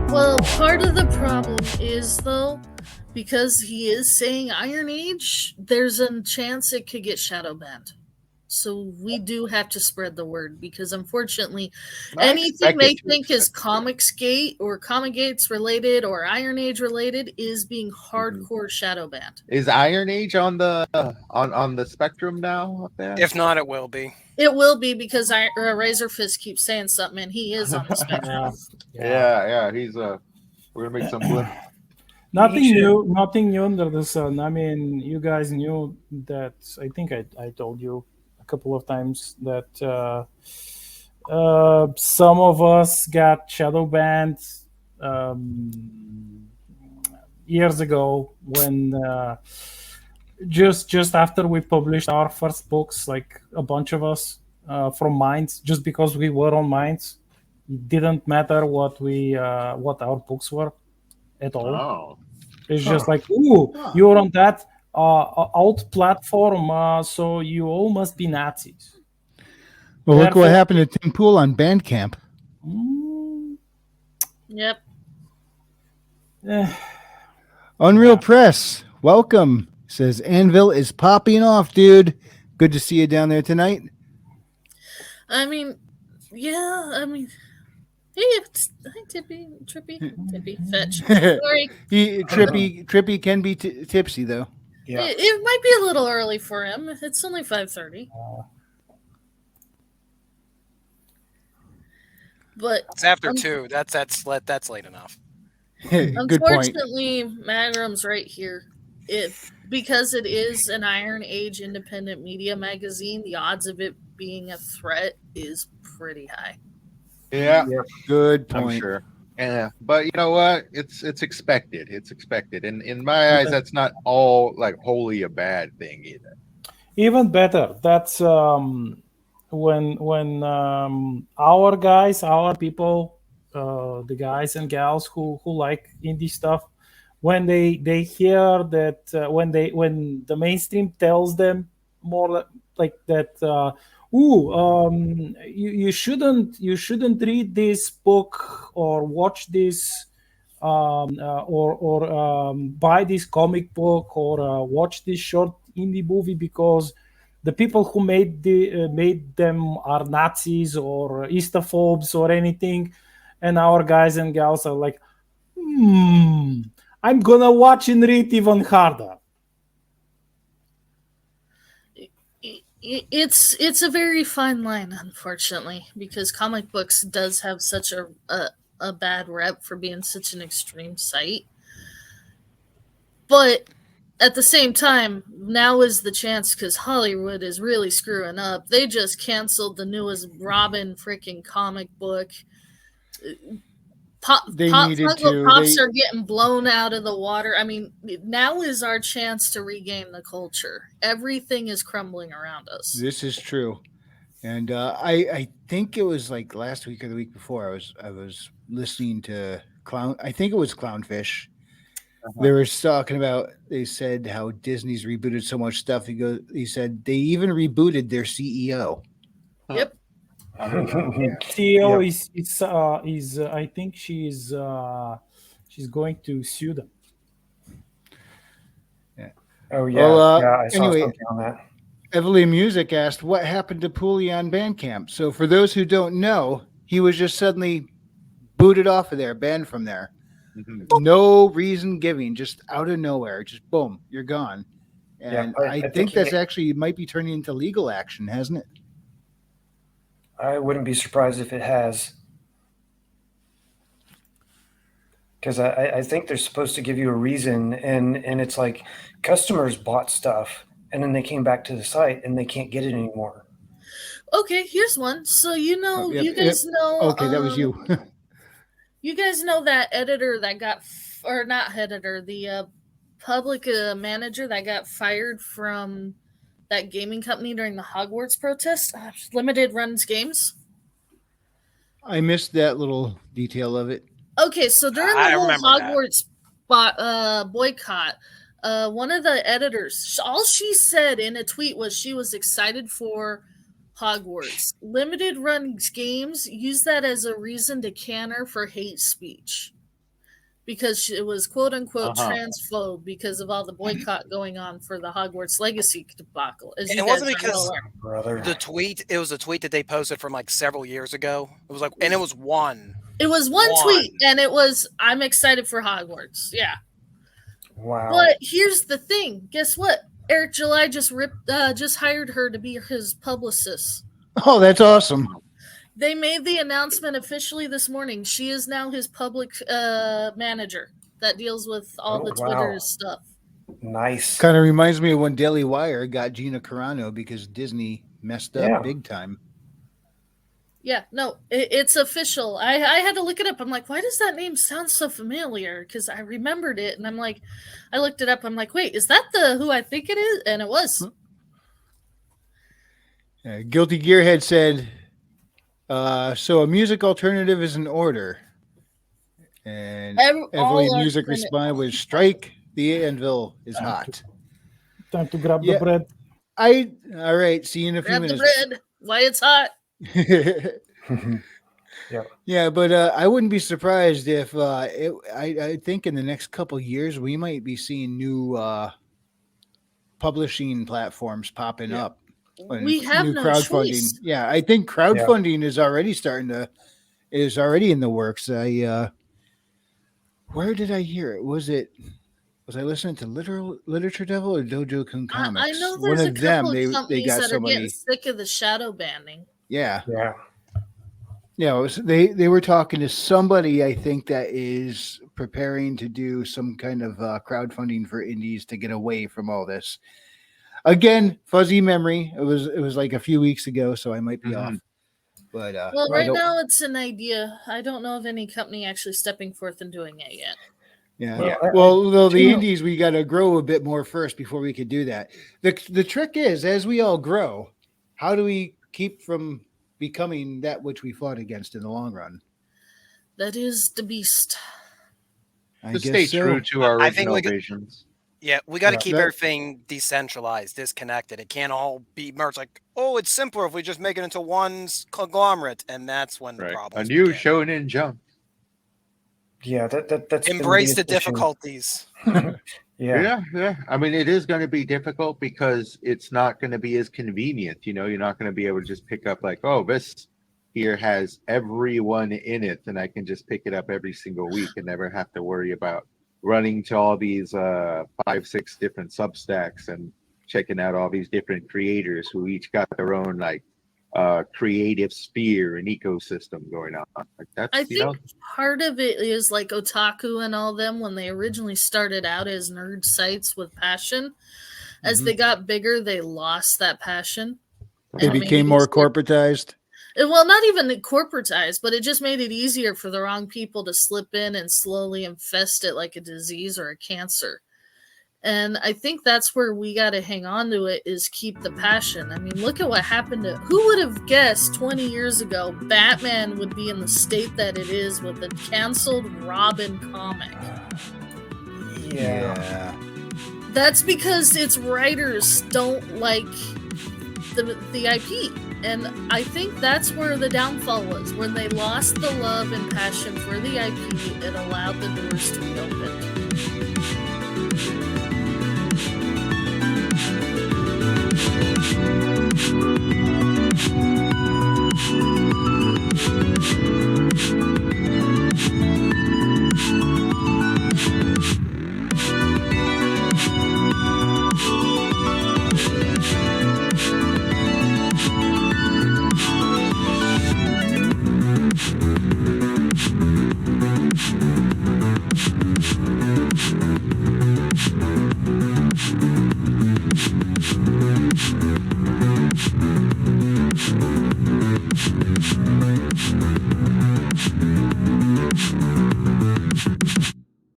Well, part of the problem is, though, because he is saying Iron Age, there's a chance it could get shadow banned. So we do have to spread the word because unfortunately, anything they think is Comicsgate or Comic Gates related or Iron Age related is being hardcore shadow banned. Is Iron Age on the on the spectrum now up there? If not, it will be. It will be because Razor Fist keeps saying something, and he is on the spectrum. Yeah. He's we're gonna make some blip. Nothing new under the sun. I mean, you guys knew that. I think I told you a couple of times that some of us got shadow banned years ago when just after we published our first books, like a bunch of us from Minds, just because we were on Minds. It didn't matter what our books were at all. Oh. It's just like, ooh, you're on that alt platform, so you all must be Nazis. Well, look what happened to Tim Pool on Bandcamp. Yep. Unreal Press, welcome. Says Anvil is popping off, dude. Good to see you down there tonight. I mean, yeah. I mean, hey, Trippy, fetch. Sorry. Trippy can be tipsy though. Yeah. It might be a little early for him. It's only 5:30. But it's after 2. That's late enough. Unfortunately, Magram's right here. Because it is an Iron Age independent media magazine, the odds of it being a threat is pretty high. Yeah. Good point. I'm sure. Yeah, but you know what? It's expected. It's expected, and in my eyes, that's not all like wholly a bad thing either. Even better. That's when our guys, our people, the guys and gals who like indie stuff, when they hear that when the mainstream tells them more like that. You shouldn't read this book or watch this or buy this comic book or watch this short indie movie because the people who made them are Nazis or Easterphobes or anything, and our guys and gals are like, I'm gonna watch and read even harder. It's a very fine line, unfortunately, because comic books does have such a bad rep for being such an extreme site. But at the same time, now is the chance because Hollywood is really screwing up. They just canceled the newest Robin freaking comic book. Pops are getting blown out of the water. I mean, now is our chance to regain the culture. Everything is crumbling around us. This is true, and I think it was like last week or the week before. I was listening to I think it was Clownfish. They were talking about. They said how Disney's rebooted so much stuff. He said they even rebooted their CEO. Yep. CEO is I think she's going to sue them. Yeah. Oh yeah. Well, I saw something on that. Everly Music asked what happened to Pooley on Bandcamp. So for those who don't know, he was just suddenly booted off of there, banned from there. Mm-hmm. No reason given, just out of nowhere, just boom, you're gone. And yeah, I think that's actually might be turning into legal action, hasn't it? I wouldn't be surprised if it has. Because I think they're supposed to give you a reason, and it's like customers bought stuff, and then they came back to the site, and they can't get it anymore. Okay, here's one. So you know, know. Okay, that was you. You guys know that editor that got, or not editor, the public manager that got fired from that gaming company during the Hogwarts protest, Limited Runs Games. I missed that little detail of it. Okay, so during the whole Hogwarts boycott, one of the editors, all she said in a tweet was she was excited for Hogwarts. Limited run games use that as a reason to canner for hate speech because it was quote unquote transphobe because of all the boycott going on for the Hogwarts Legacy debacle. As you It guys wasn't are well because aware. Brother. the tweet. It was a tweet that they posted from like several years ago. It was like, and it was one. It was one tweet, and it was, I'm excited for Hogwarts. Yeah. Wow. But here's the thing. Guess what? Eric July just hired her to be his publicist. Oh, that's awesome. They made the announcement officially this morning. She is now his public manager that deals with all the Twitter stuff. Nice. Kind of reminds me of when Daily Wire got Gina Carano because Disney messed up big time. Yeah, no, it's official. I had to look it up. I'm like, why does that name sound so familiar? Because I remembered it, and I'm like, I looked it up. I'm like, wait, is that who I think it is? And it was. Guilty Gearhead said, so a music alternative is in order. And Evelyn Music responded with, strike, the anvil is hot. Time to grab the bread. All right, see you in a few minutes. Grab the bread, why it's hot. Yeah, but I wouldn't be surprised if I think in the next couple of years we might be seeing new publishing platforms popping up. We have new no crowdfunding. choice. Yeah, I think crowdfunding is already is already in the works. Where did I hear it? Was I listening to Literature Devil or Dojo Kun Comics? I know there's one a of them. couple of companies they got that are somebody. getting sick of the shadow banning. Yeah. Yeah. They were talking to somebody, I think, that is preparing to do some kind of crowdfunding for indies to get away from all this. Again, fuzzy memory. It was like a few weeks ago, so I might be off. But well, right now it's an idea. I don't know of any company actually stepping forth and doing it yet. Yeah. Well, the indies, we got to grow a bit more first before we could do that. The trick is, as we all grow, how do we keep from becoming that which we fought against in the long run? That is the beast. To stay true to our original visions. Yeah, we got to keep everything decentralized, disconnected. It can't all be merged. Like, oh, it's simpler if we just make it into one conglomerate, and that's when the problem. A new Shonen Jump. Yeah, that's embrace the difficulties. Yeah. I mean, it is going to be difficult because it's not going to be as convenient. You know, you're not going to be able to just pick up like, oh, this here has everyone in it, and I can just pick it up every single week and never have to worry about running to all these 5-6 different Substacks and checking out all these different creators who each got their own like creative sphere and ecosystem going on. Like that's, I think part of it is like Otaku and all them when they originally started out as nerd sites with passion. As they got bigger, they lost that passion. They became more corporatized. Well, not even corporatized, but it just made it easier for the wrong people to slip in and slowly infest it like a disease or a cancer. And I think that's where we got to hang on to it, is keep the passion. I mean, look at what happened to, who would have guessed 20 years ago Batman would be in the state that it is with a canceled Robin comic? Yeah. That's because its writers don't like the IP. And I think that's where the downfall was. When they lost the love and passion for the IP, it allowed the doors to be opened.